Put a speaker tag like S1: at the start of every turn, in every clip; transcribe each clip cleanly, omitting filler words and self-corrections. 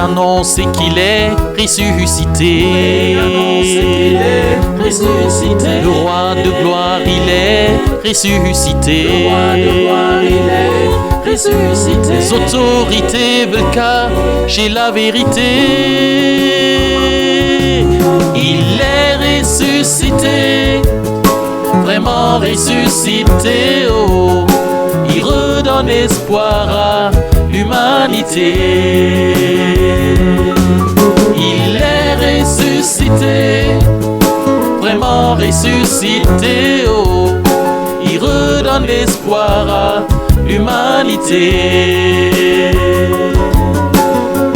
S1: annoncé qu'il est ressuscité. Le roi de gloire, il est ressuscité. Les autorités veulent cacher la vérité. Il est ressuscité, vraiment ressuscité. Oh, il redonne espoir à l'humanité. Il est ressuscité, vraiment ressuscité. Oh, il redonne espoir à l'humanité.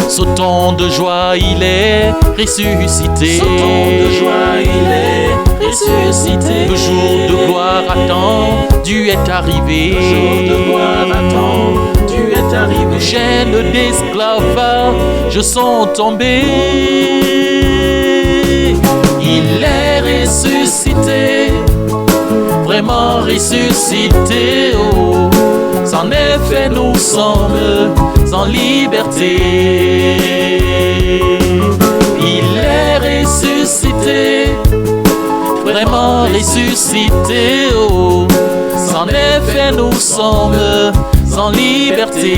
S1: Sautons de joie, il est ressuscité.
S2: Sautons de joie, il est ressuscité.
S1: Le jour de gloire attendu est arrivé.
S2: Le jour de gloire attendu est arrivé.
S1: Les chaînes d'esclavage sont tombées. Il est ressuscité, vraiment ressuscité. Oh, en effet, nous sommes en liberté. Il est ressuscité, vraiment ressuscité. Oh, en effet, nous sommes en liberté.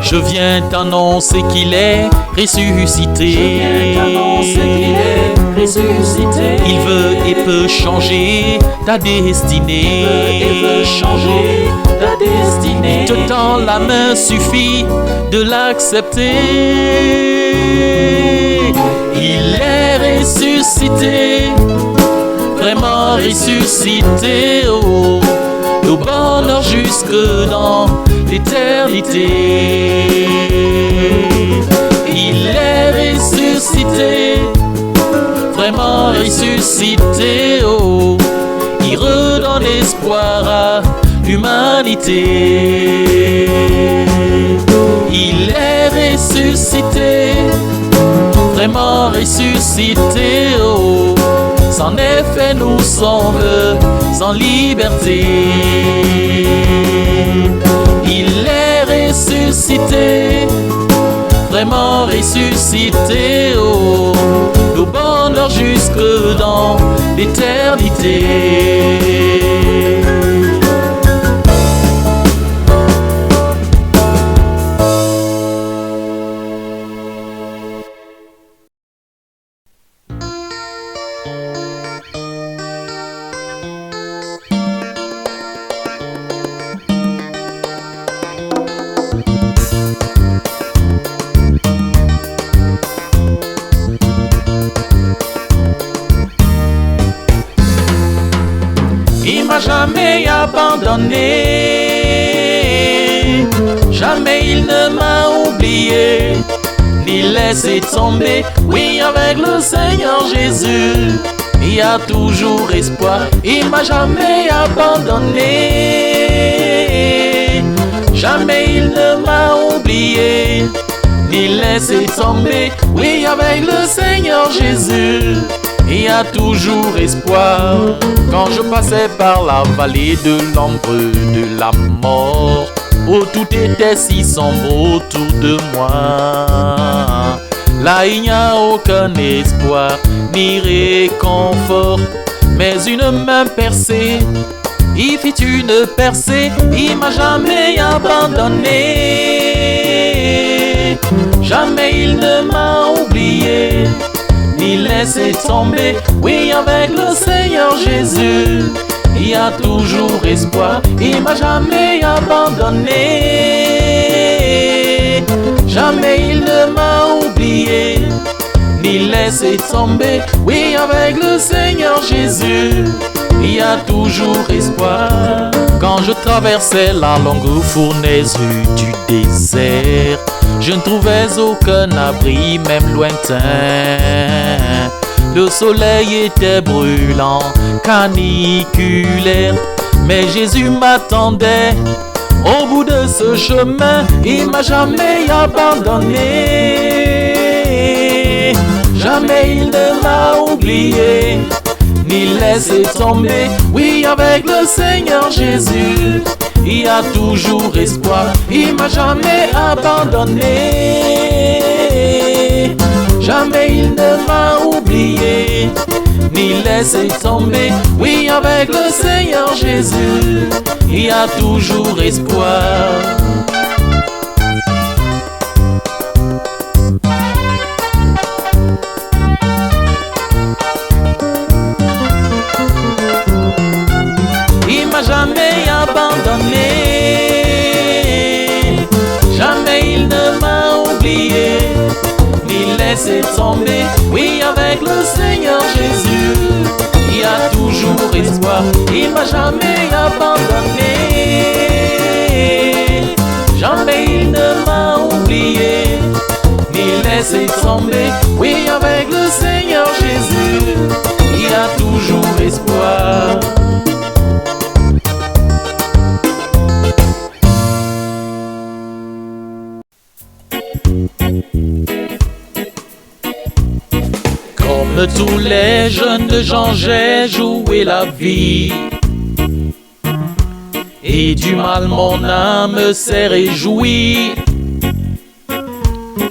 S1: Je viens t'annoncer qu'il est ressuscité. Il veut et peut changer ta destinée. Il te tend la main, suffit de l'accepter. Il est ressuscité, vraiment ressuscité. Oh, au bonheur jusque dans l'éternité. Il est ressuscité, vraiment ressuscité. Oh, il redonne espoir à l'humanité. Il est ressuscité, vraiment ressuscité. Oh, en effet, nous sommes en liberté. Il est ressuscité, vraiment ressuscité. Oh, le bonheur jusque dans l'éternité. Il m'a jamais abandonné, jamais il ne m'a oublié, ni laissé tomber. Oui, avec le Seigneur Jésus, il y a toujours espoir. Il m'a jamais abandonné, jamais il ne m'a oublié, ni laissé tomber. Oui, avec le Seigneur Jésus, il y a toujours espoir. Quand je passais par la vallée de l'ombre de la mort, où tout était si sombre autour de moi, là il n'y a aucun espoir ni réconfort, mais une main percée, il fit une percée. Il m'a jamais abandonné, jamais il ne m'a oublié, ni laissé tomber. Oui, avec le Seigneur Jésus, il y a toujours espoir. Il m'a jamais abandonné, jamais il ne m'a oublié, ni laissé tomber. Oui, avec le Seigneur Jésus, il y a toujours espoir. Quand je traversais la longue fournaise du désert, je ne trouvais aucun abri, même lointain. Le soleil était brûlant, caniculaire, mais Jésus m'attendait Au bout de ce chemin, il m'a jamais abandonné. Jamais il ne m'a oublié, ni laissé tomber. Oui, avec le Seigneur Jésus, il y a toujours espoir. Il m'a jamais abandonné. Jamais il ne m'a oublié, ni laissé tomber. Oui, avec le Seigneur Jésus, il y a toujours espoir. Il m'a jamais abandonné, jamais il ne m'a oublié, ni laissé tomber. Oui, avec le Seigneur Jésus, il y a toujours espoir. Il m'a jamais abandonné, jamais il ne m'a oublié, ni laissé tomber. Oui, avec le Seigneur Jésus, il y a toujours espoir. Comme tous les jeunes gens, j'ai joué la vie, et du mal mon âme s'est réjouie.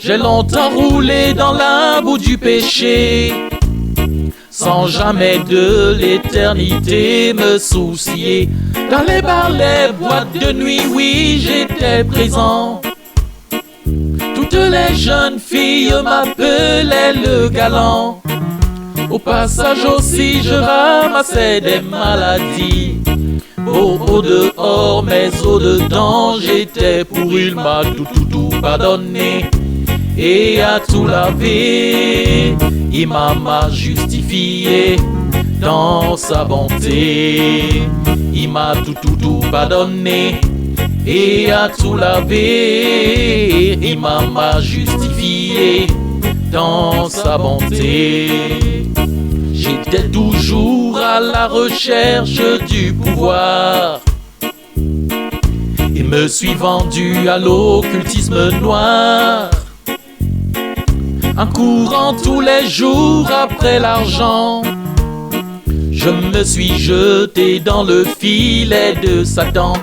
S1: J'ai longtemps roulé dans la boue du péché, sans jamais de l'éternité me soucier. Dans les bars, les boîtes de nuit, oui, j'étais présent. Toutes les jeunes filles m'appelaient le galant. Au passage aussi, je ramassais des maladies. Au dehors, mais au dedans, j'étais pour il m'a tout pardonné et a tout lavé. Il m'a justifié dans sa bonté. Il m'a tout pardonné et a tout lavé. Il m'a justifié dans sa bonté. J'étais toujours à la recherche du pouvoir et me suis vendu à l'occultisme noir, en courant tous les jours après l'argent. Je me suis jeté dans le filet de Satan.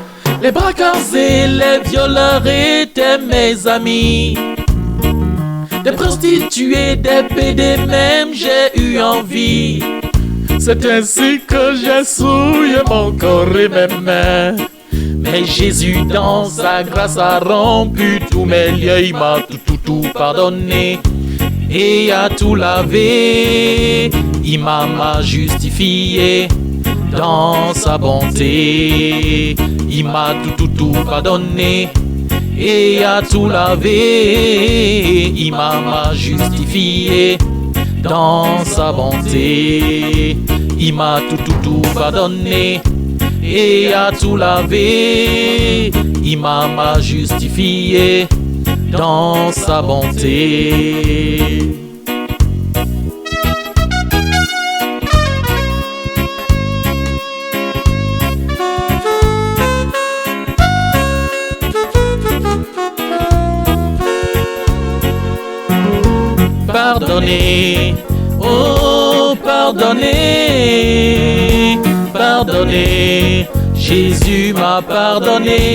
S1: Les braqueurs et les violeurs étaient mes amis. Des prostituées, des pédés, même j'ai eu envie. C'est ainsi que j'ai souillé mon corps et mes mains. Mais Jésus dans sa grâce a rompu tous mes liens. Il m'a tout pardonné et a tout lavé. Il m'a justifié dans sa bonté. Il m'a tout pardonné et a tout lavé. Il m'a justifié dans sa bonté. Il m'a tout pardonné et a tout lavé. Il m'a justifié dans sa bonté. Pardonnez, oh pardonnez, pardonnez, Jésus m'a pardonné.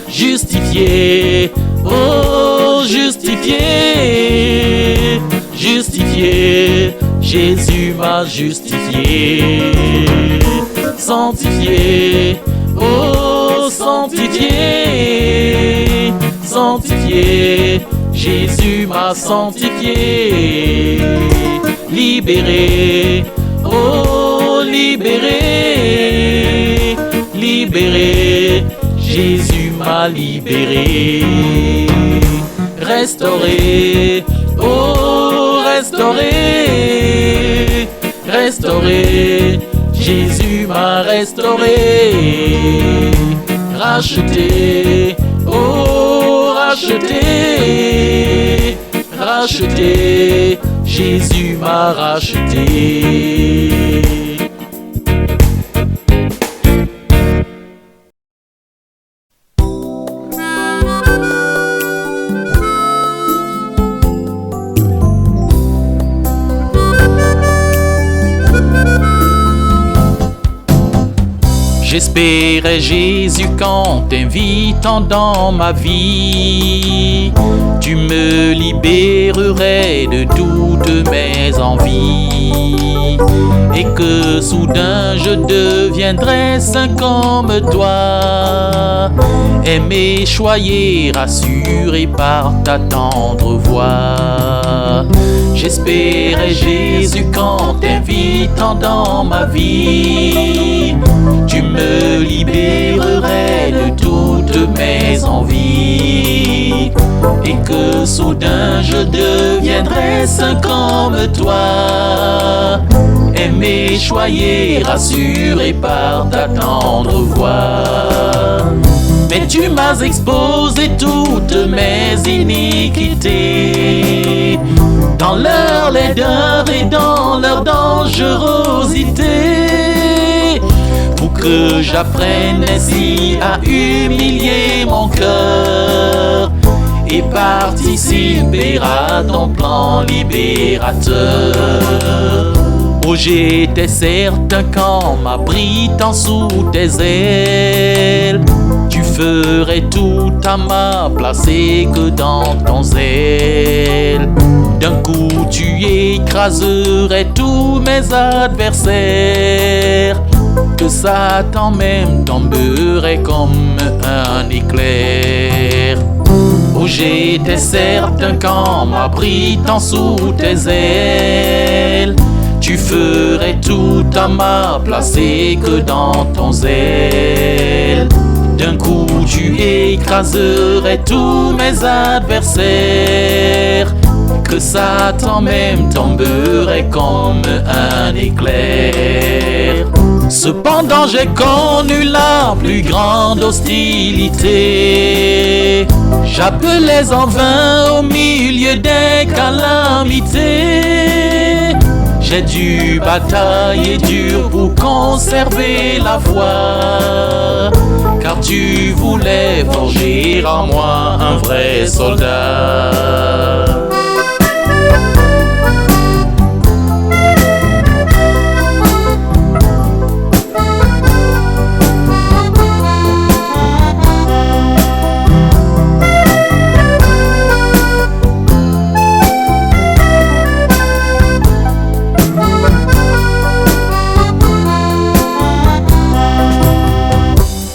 S1: Justifié, oh justifié, justifié, Jésus m'a justifié. Sanctifié, oh sanctifié, sanctifié, Jésus m'a sanctifié. Libéré, oh libéré, libéré, Jésus m'a libéré. Restauré, oh restauré, restauré, Jésus m'a restauré. Racheté, oh racheté, racheté, Jésus m'a racheté. J'espérais Jésus qu'en t'invitant dans ma vie, tu me libérerais de toutes mes envies, et que soudain je deviendrais saint comme toi, aimé, choyé, rassuré par ta tendre voix. J'espérais Jésus qu'en t'invitant dans ma vie, tu me libérerais de toutes mes envies, et que soudain je deviendrais saint comme toi, aimé, choyé, rassuré par ta tendre voix. Mais tu m'as exposé toutes mes iniquités, dans leur laideur et dans leur dangerosité, pour que j'apprenne ainsi à humilier mon cœur et participer à ton plan libérateur. Oh, j'étais certain qu'en m'abritant sous tes ailes, tu ferais tout à ma place et que dans ton zèle, d'un coup tu écraserais tous mes adversaires, que Satan même tomberait comme un éclair. Oh, j'étais certain qu'en m'abritant sous tes ailes, tu ferais tout à ma place et que dans ton zèle, d'un coup tu écraserais tous mes adversaires, que Satan même tomberait comme un éclair. Cependant j'ai connu la plus grande hostilité, j'appelais en vain au milieu des calamités. J'ai dû batailler dur pour conserver la foi, car tu voulais forger en moi un vrai soldat.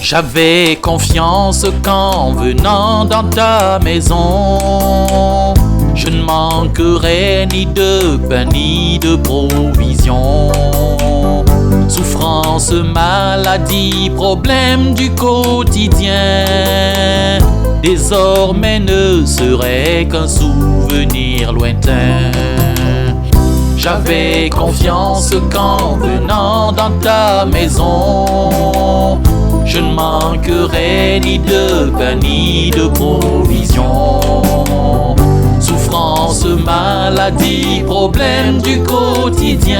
S1: J'avais confiance qu'en venant dans ta maison, je ne manquerai ni de pain ni de provision. Souffrance, maladie, problèmes du quotidien, désormais ne seraient qu'un souvenir lointain. J'avais confiance qu'en venant dans ta maison, je ne manquerai ni de pain ni de provision. Souffrance, maladie, problèmes du quotidien,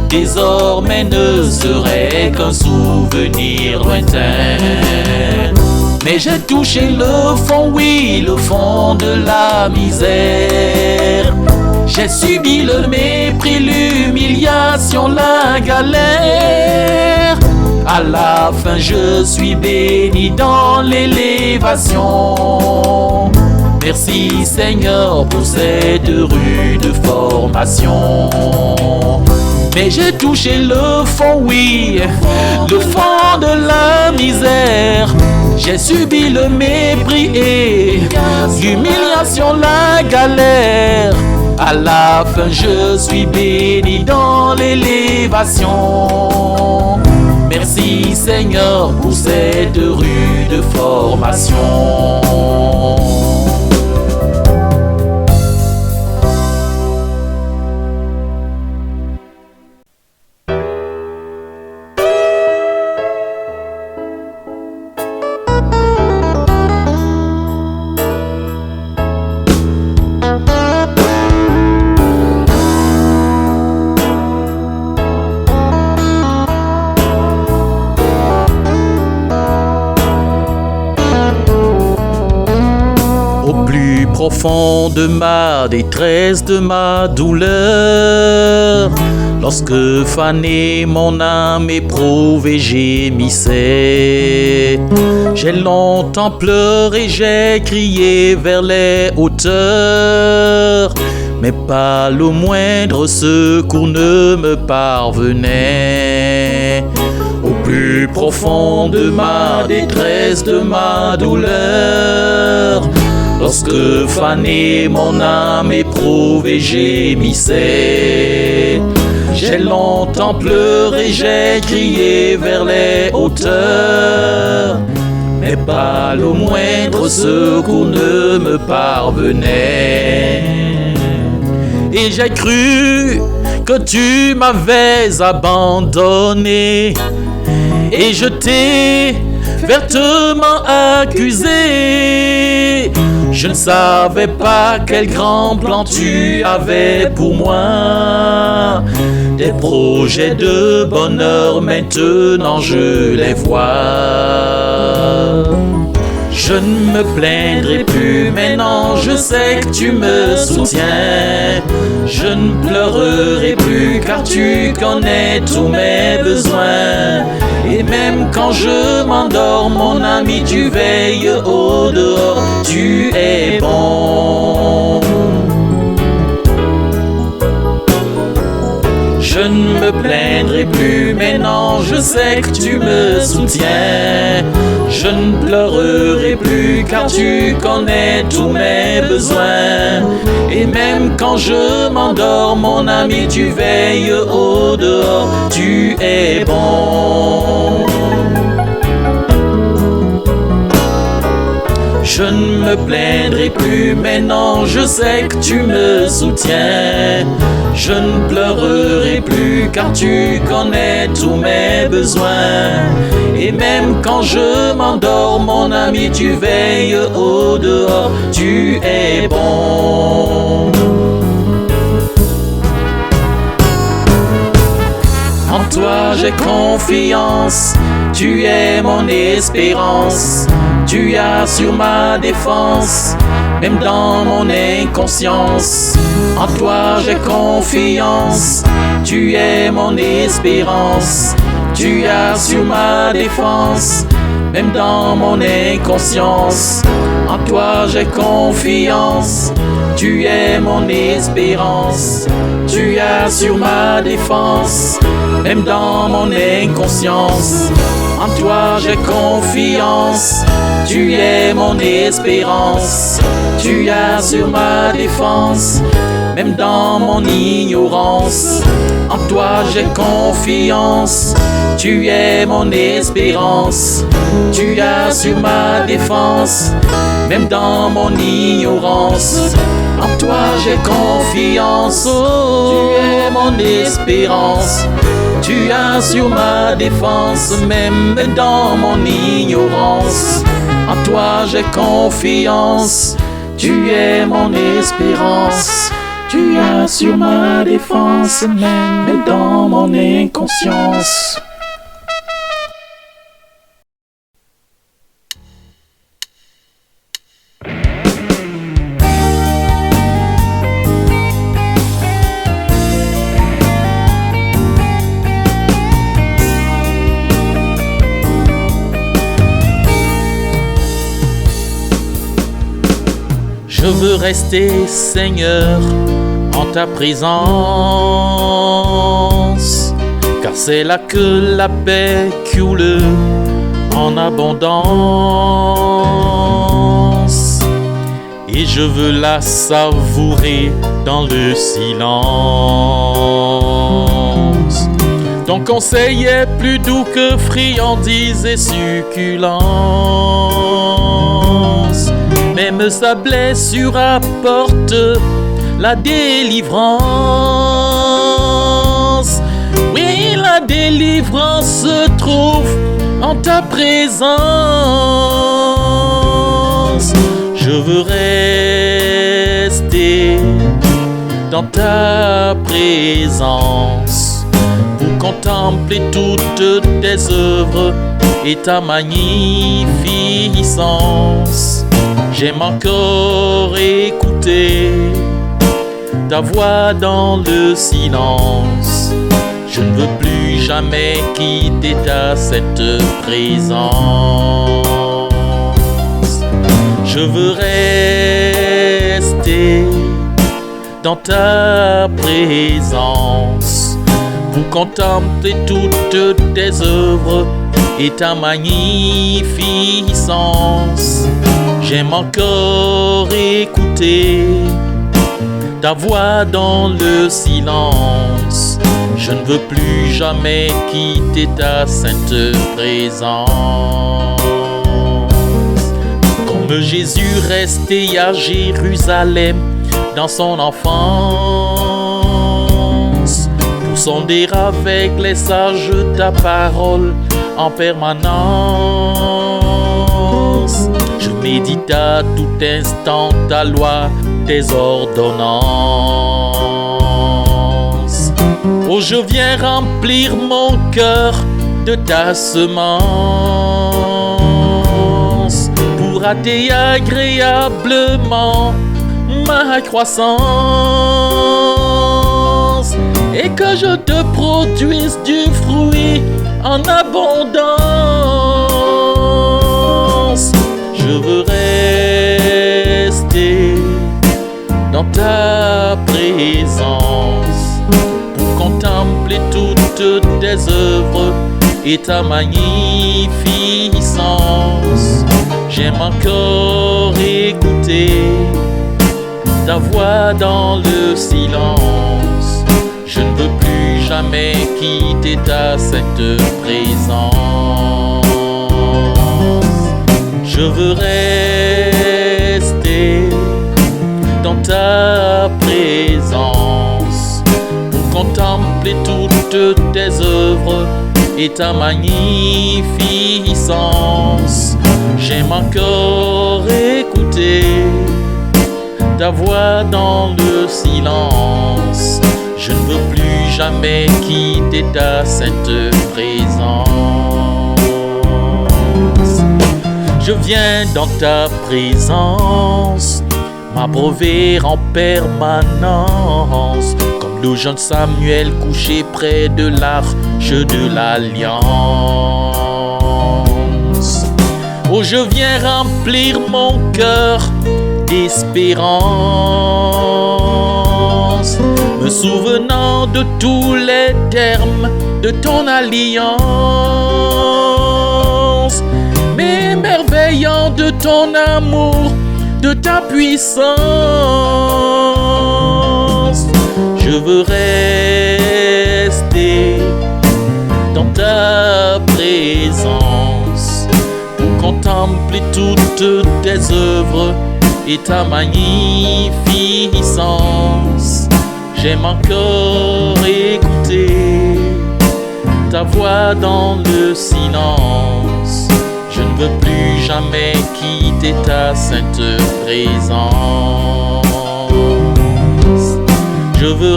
S1: désormais ne serait qu'un souvenir lointain. Mais j'ai touché le fond, oui, le fond de la misère. J'ai subi le mépris, l'humiliation, la galère. À la fin je suis béni dans l'élévation. Merci Seigneur pour cette rude formation. Mais j'ai touché le fond, oui, le fond de la misère. J'ai subi le mépris et l'humiliation, la galère. À la fin je suis béni dans l'élévation. Merci Seigneur pour cette rude formation. Au plus profond de ma détresse, de ma douleur, lorsque fanée mon âme éprouvée gémissait, j'ai longtemps pleuré, j'ai crié vers les hauteurs, mais pas le moindre secours ne me parvenait. Au plus profond de ma détresse, de ma douleur, lorsque fanée mon âme éprouvée gémissait, j'ai longtemps pleuré, j'ai crié vers les hauteurs, mais pas le moindre secours ne me parvenait. Et j'ai cru que tu m'avais abandonné, et je t'ai vertement accusé. Je ne savais pas quel grand plan tu avais pour moi. Des projets de bonheur, maintenant je les vois. Je ne me plaindrai plus, maintenant je sais que tu me soutiens. Je ne pleurerai plus car tu connais tous mes besoins. Et même quand je m'endors, mon ami, tu veilles au dehors, tu es bon. Je ne me plaindrai plus, maintenant je sais que tu me soutiens. Je ne pleurerai plus car tu connais tous mes besoins. Et même quand je m'endors, mon ami, tu veilles au dehors, tu es bon. Je ne me plaindrai plus, maintenant je sais que tu me soutiens. Je ne pleurerai plus car tu connais tous mes besoins. Et même quand je m'endors, mon ami, tu veilles au dehors, tu es bon. En toi j'ai confiance, tu es mon espérance. Tu assures ma défense, même dans mon inconscience. En toi j'ai confiance, tu es mon espérance. Tu assures ma défense, même dans mon inconscience. En toi j'ai confiance, tu es mon espérance. Tu assures ma défense, même dans mon inconscience. En toi j'ai confiance, tu es mon espérance. Tu assures ma défense, même dans mon ignorance. En toi j'ai confiance, tu es mon espérance. Tu assures ma défense, même dans mon ignorance. En toi j'ai confiance, oh, tu es mon espérance. Tu assures ma défense, même dans mon ignorance. En toi j'ai confiance, tu es mon espérance. Tu assures ma défense, même dans mon inconscience. Je veux rester, Seigneur, en ta présence, car c'est là que la paix coule en abondance. Et je veux la savourer dans le silence. Ton conseil est plus doux que friandises et succulence. Même sa blessure apporte la délivrance. Oui, la délivrance se trouve en ta présence. Je veux rester dans ta présence pour contempler toutes tes œuvres et ta magnificence. J'aime encore écouter ta voix dans le silence. Je ne veux plus jamais quitter ta cette présence. Je veux rester dans ta présence pour contempler toutes tes œuvres et ta magnificence. J'aime encore écouter ta voix dans le silence. Je ne veux plus jamais quitter ta sainte présence. Comme Jésus restait à Jérusalem dans son enfance, pour sonder avec les sages ta parole en permanence. Je médite à tout instant ta loi, tes ordonnances. Oh, je viens remplir mon cœur de ta semence pour hâter agréablement ma croissance et que je te produise du fruit en abondance. Je veux rester dans ta présence pour contempler toutes tes œuvres et ta magnificence. J'aime encore écouter ta voix dans le silence. Je ne veux plus jamais quitter ta sainte présence. Je veux rester dans ta présence pour contempler toutes tes œuvres et ta magnificence. J'aime encore écouter ta voix dans le silence. Je ne veux plus jamais quitter ta sainte présence. Je viens dans ta présence m'abreuver en permanence, comme le jeune Samuel couché près de l'arche de l'alliance. Oh, je viens remplir mon cœur d'espérance, me souvenant de tous les termes de ton alliance, m'émerveillant de ton amour, de ta puissance. Je veux rester dans ta présence pour contempler toutes tes œuvres et ta magnificence. J'aime encore écouter ta voix dans le silence. Je ne veux plus jamais quitter ta sainte présence. Je veux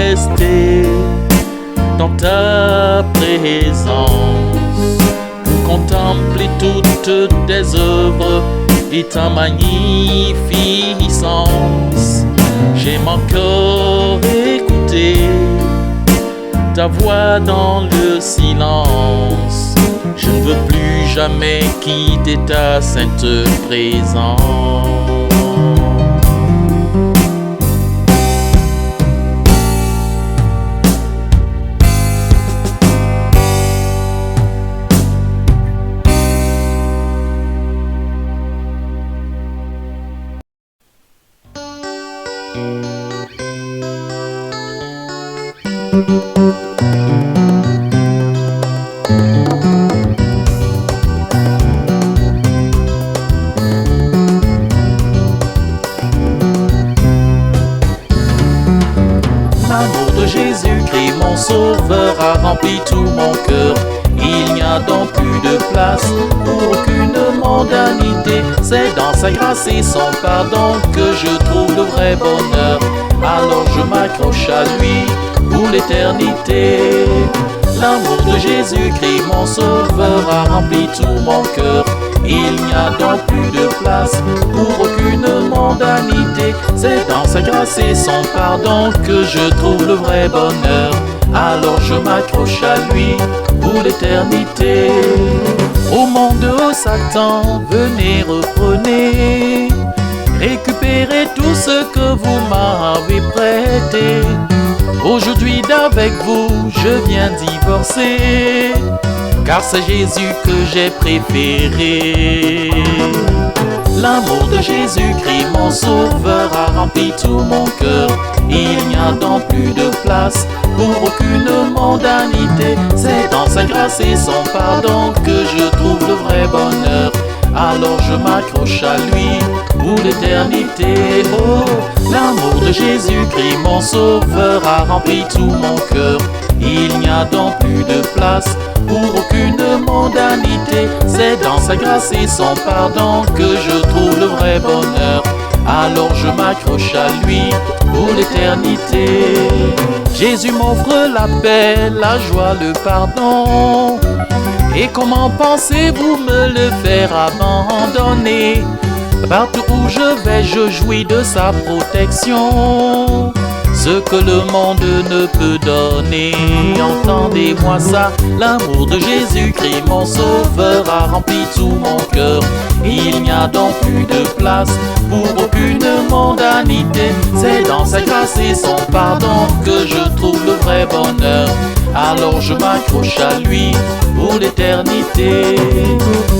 S1: rester dans ta présence pour contempler toutes tes œuvres et ta magnificence. J'aime encore écouter ta voix dans le silence. Je ne veux plus jamais quitter ta sainte présence.
S2: L'amour de Jésus-Christ, mon sauveur, a rempli tout mon cœur. Il n'y a donc plus de place pour aucune mondanité. C'est dans sa grâce et son pardon que je trouve le vrai bonheur. Alors je m'accroche à lui pour l'éternité. L'amour de Jésus-Christ, mon sauveur, a rempli tout mon cœur. Il n'y a donc plus de place pour aucune mondanité. C'est dans sa grâce et son pardon que je trouve le vrai bonheur. Alors je m'accroche à lui pour l'éternité. Au monde où Satan, venez reprenez, récupérez tout ce que vous m'avez prêté. Aujourd'hui d'avec vous je viens divorcer, car c'est Jésus que j'ai préféré. L'amour de Jésus-Christ, mon sauveur, a rempli tout mon cœur. Il n'y a donc plus de place pour aucune mondanité. C'est dans sa grâce et son pardon que je trouve le vrai bonheur. Alors je m'accroche à lui pour l'éternité. Oh, l'amour de Jésus-Christ, mon sauveur, a rempli tout mon cœur. Il n'y a donc plus de place pour aucune mondanité. C'est dans sa grâce et son pardon que je trouve le vrai bonheur. Alors je m'accroche à lui pour l'éternité. Jésus m'offre la paix, la joie, le pardon. Et comment pensez-vous me le faire abandonner? Partout où je vais, je jouis de sa protection, ce que le monde ne peut donner. Entendez-moi ça, l'amour de Jésus-Christ, mon sauveur, a rempli tout mon cœur. Il n'y a donc plus de place pour aucune mondanité. C'est dans sa grâce et son pardon que je trouve le vrai bonheur. Alors je m'accroche à lui pour l'éternité.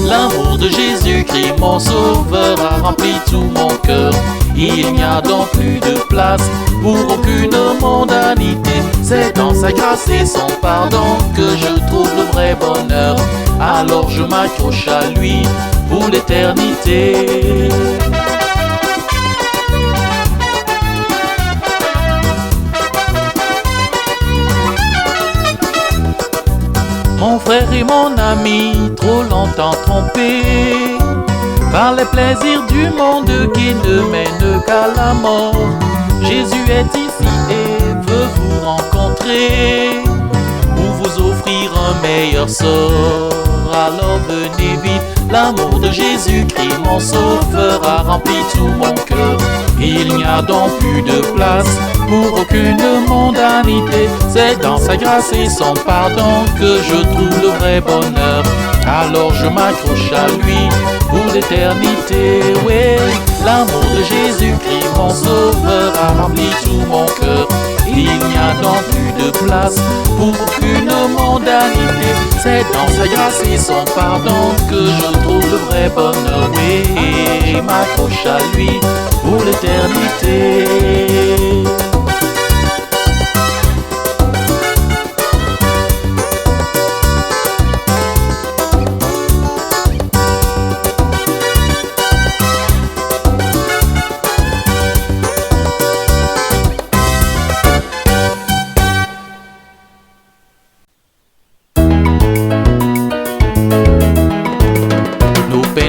S2: L'amour de Jésus-Christ, mon sauveur, a rempli tout mon cœur. Il n'y a donc plus de place pour aucune mondanité. C'est dans sa grâce et son pardon que je trouve le vrai bonheur. Alors je m'accroche à lui pour l'éternité. Mon frère et mon ami, trop longtemps trompés par les plaisirs du monde qui ne mènent qu'à la mort. Jésus est ici et veut vous rencontrer pour vous offrir un meilleur sort. Alors venez vite, l'amour de Jésus-Christ, mon sauveur, a rempli tout mon cœur. Il n'y a donc plus de place pour aucune mondanité. C'est dans sa grâce et son pardon que je trouve le vrai bonheur. Alors je m'accroche à lui pour l'éternité. Oui, l'amour de Jésus-Christ, mon sauveur, a rempli tout mon cœur. Il n'y a donc plus de place pour aucune mondanité. C'est dans sa grâce et son pardon que je trouve le vrai bonheur. Oui, je m'accroche à lui pour l'éternité.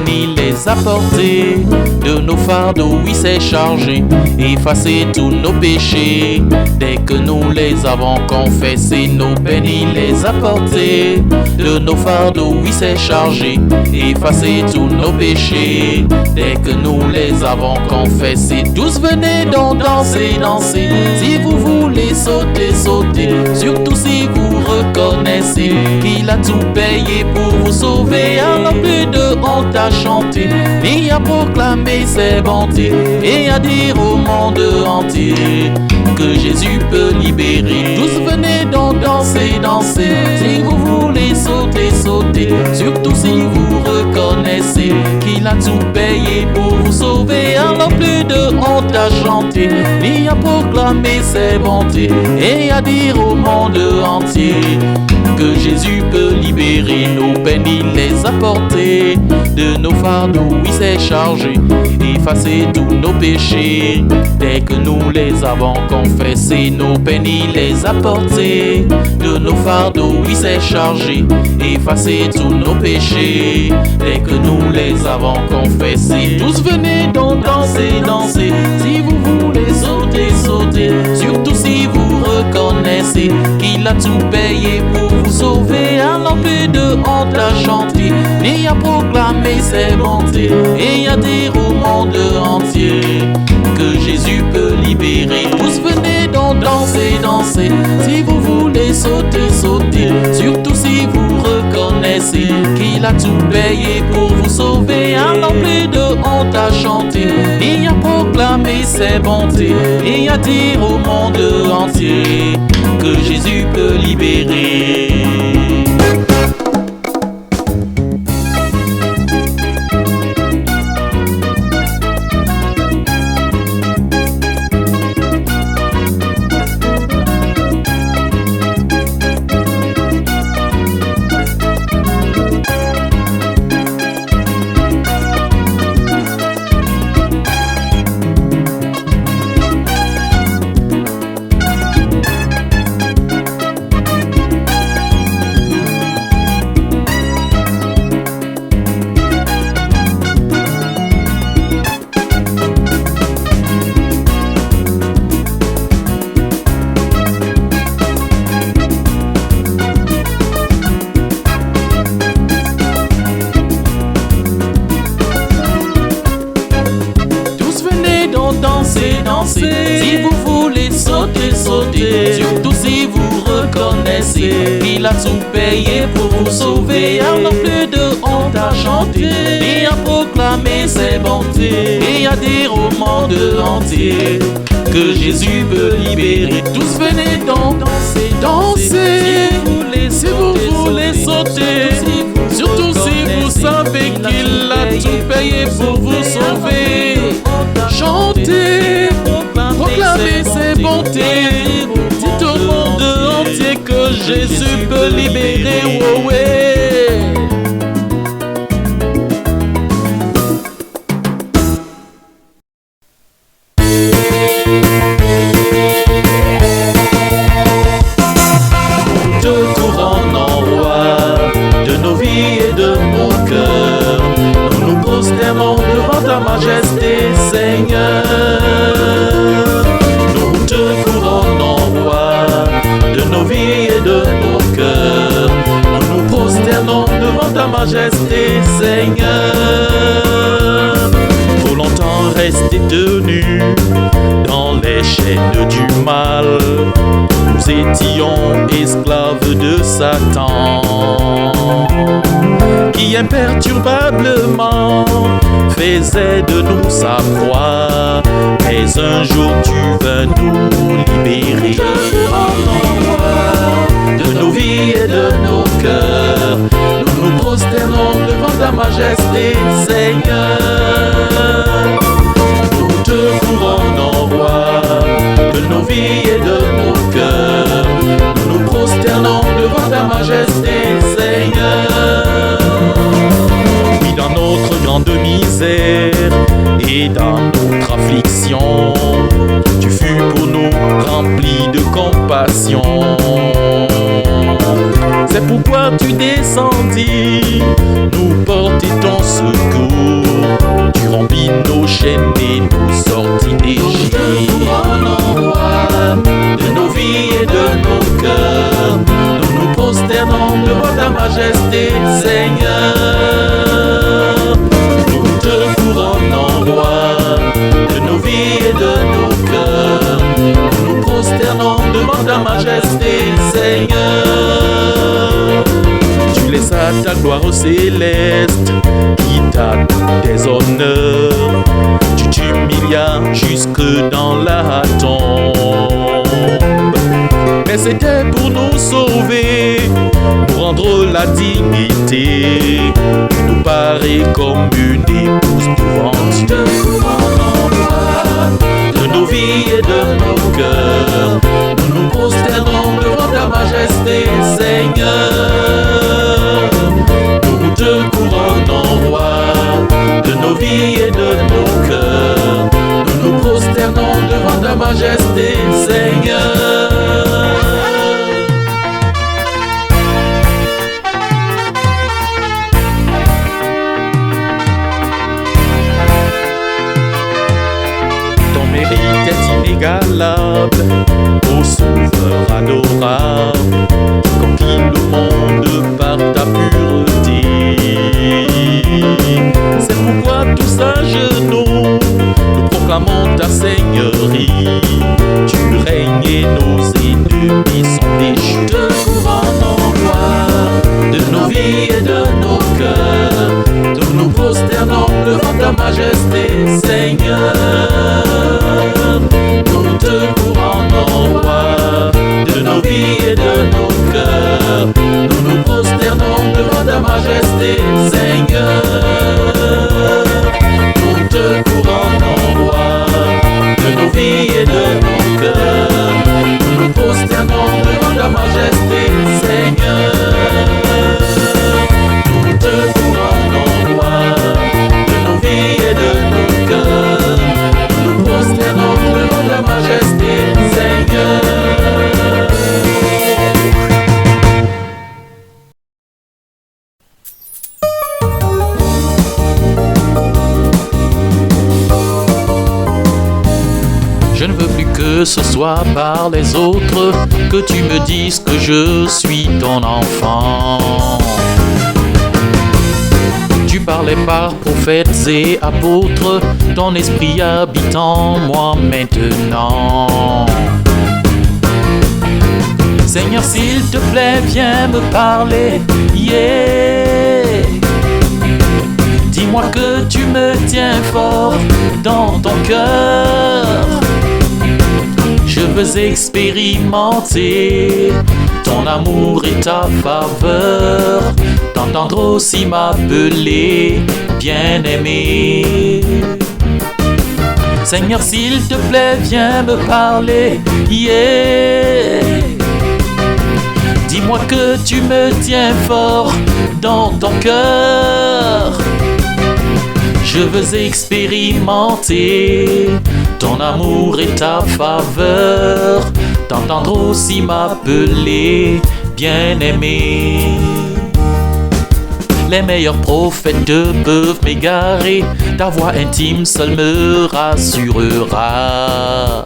S2: Il les a portés, de nos fardeaux il s'est chargé, effacé tous nos péchés. Dès que nous les avons confessés, nos peines il les a portés, de nos fardeaux il s'est chargé, effacé tous nos péchés. Dès que nous les avons confessés, tous venez donc danser, danser. Si vous voulez sauter, sauter, surtout si vous reconnaissez qu'il a tout payé pour vous sauver. Alors plus de honte à chanter, ni à proclamer ses bontés, et à dire au monde entier que Jésus peut libérer. Tous venez donc danser, danser. Si vous voulez sauter, sauter, surtout si vous reconnaissez qu'il a tout payé pour vous sauver. Alors plus de honte à chanter, ni à proclamer ses bontés, et à dire au monde entier que Jésus peut libérer. Nos peines il les a portées, de nos fardeaux il s'est chargé, effacé tous nos péchés. Dès que nous les avons confessés, nos peines il les a portées, de nos fardeaux il s'est chargé, effacé tous nos péchés. Dès que nous les avons confessés, tous venez donc danser, danser. Si vous voulez sauter, sauter, surtout si vous reconnaissez qu'il a tout payé pour vous sauver. Alors plus de honte à chanter, ni à proclamer ses bontés, et à dire au monde entier que Jésus peut libérer. Tous venez donc danser, danser, si vous voulez sauter, sauter, surtout si vous reconnaissez qu'il a tout payé pour vous sauver. Alors plus de honte à chanter, ni à proclamer ses bontés, et à dire au monde entier que Jésus peut libérer. Dansez, dansez, si vous voulez sauter, sauter, surtout si vous reconnaissez qu'il a tout payé pour vous sauver. Alors plus de honte à chanter, et à proclamer ses bontés, et à dire au monde entier que Jésus peut libérer. Tous venez donc danser, danser, si vous voulez sauter, surtout si vous savez qu'il a tout payé pour vous sauver. Chantez, proclamez ses bontés, dites au monde entier que Jésus peut libérer. Oh ouais. Nous te courons en roi de nos vies et de nos cœurs. Nous nous prosternons devant ta majesté, Seigneur. Nous te couronnons, roi de nos vies et de nos cœurs. Nous nous prosternons devant ta majesté, Seigneur. Trop longtemps restés tenus dans les chaînes du mal, nous étions esclaves de Satan, qui imperturbablement faisait de nous sa proie. Mais un jour tu vas nous libérer de nos vies et de nos cœurs. Nous nous prosternons devant ta majesté, Seigneur. Nous te couronnons, roi de nos vies et de nos cœurs. Nous nous prosternons devant ta majesté, Seigneur. Oui, dans notre grande misère et dans notre affliction, tu fus pour nous rempli de compassion. C'est pourquoi tu descendis nous porter ton secours. Tu rompis nos chaînes et nous sortis d'Égypte. De nos vies et de nos cœurs, nous nous prosternons devant ta majesté, Seigneur. Nous te couronnons, roi de nos vies et de nos cœurs. Nous nous prosternons devant ta majesté, Seigneur. Tu laissas ta gloire céleste qui t'a tes honneurs. Tu t'humilias jusque dans la tombe. Mais c'était pour nous sauver, nous rendre la dignité, nous parer comme une épouse devant Dieu. De nos vies et de nos cœurs, nous nous prosternons devant ta majesté, Seigneur. Nous te couronnons, roi de nos vies et de nos cœurs. Nous nous prosternons devant ta majesté, Seigneur. Ton mérite est inégalable, ô Sauveur inadorable, conquis le monde par ta pureté. C'est pourquoi tous à genoux, nous proclamons ta seigneurie. Tu règnes et nos ennemis sont déchus. Te couronnons gloire de nos vies et de nos cœurs. Nous nous prosternons devant ta majesté, Seigneur. Nous te couronnons gloire de nos vies et de nos cœurs. Nous nous prosternons devant ta majesté, Seigneur. Nous te couronnons gloire de nos vies et de nos cœurs. Nous nous prosternons devant ta majesté, Seigneur. Nous te couronnons gloire de nos vies et de nos cœurs. Nous nous prosternons devant ta majesté, Seigneur. Je ne veux plus que ce soit par les autres que tu me dises que je suis ton enfant. Tu parlais par prophètes et apôtres, ton esprit habite en moi maintenant. Seigneur, s'il te plaît, viens me parler, yeah. Dis-moi que tu me tiens fort dans ton cœur. Je veux expérimenter ton amour et ta faveur, t'entendre aussi m'appeler bien-aimé. Seigneur, s'il te plaît, viens me parler, yeah. Dis-moi que tu me tiens fort dans ton cœur. Je veux expérimenter ton amour et ta faveur, t'entendre aussi m'appeler bien-aimé. Les meilleurs prophètes peuvent m'égarer, ta voix intime seule me rassurera.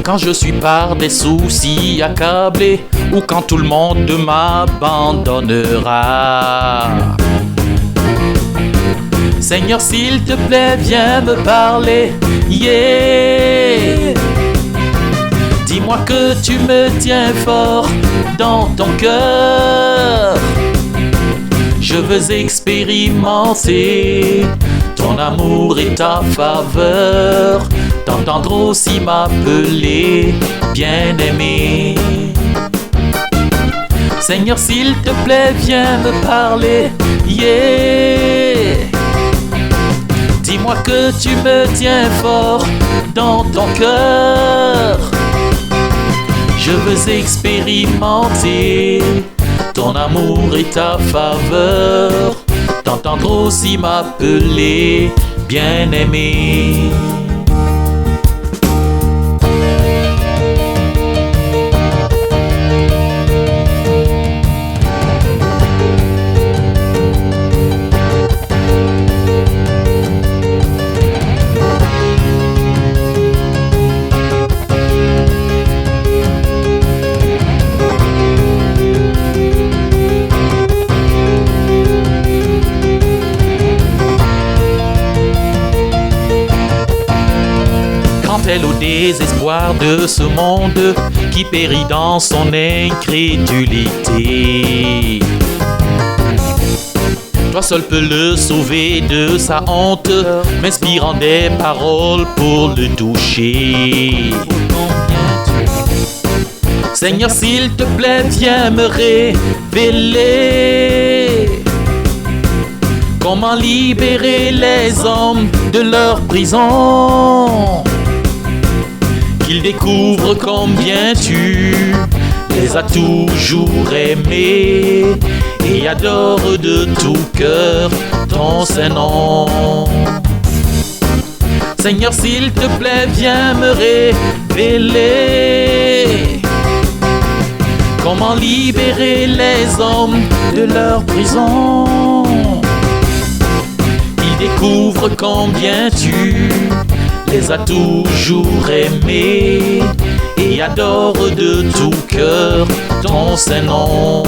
S2: Quand je suis par des soucis accablé, ou quand tout le monde m'abandonnera. Seigneur, s'il te plaît, viens me parler, yeah. Dis-moi que tu me tiens fort dans ton cœur. Je veux expérimenter ton amour et ta faveur, t'entendre aussi m'appeler bien-aimé. Seigneur, s'il te plaît, viens me parler, yeah. Dis-moi que tu me tiens fort dans ton cœur. Je veux expérimenter ton amour et ta faveur, t'entendre aussi m'appeler bien-aimé. Au désespoir de ce monde qui périt dans son incrédulité. Toi seul peux le sauver de sa honte, m'inspirant des paroles pour le toucher. Seigneur, s'il te plaît, viens me révéler comment libérer les hommes de leur prison. Qu'ils découvrent combien tu les as toujours aimés et adorent de tout cœur ton Saint-Nom. Seigneur, s'il te plaît, viens me révéler comment libérer les hommes de leur prison. Ils découvrent combien tu les as toujours aimés et
S1: et adore de tout cœur ton Saint-Nom.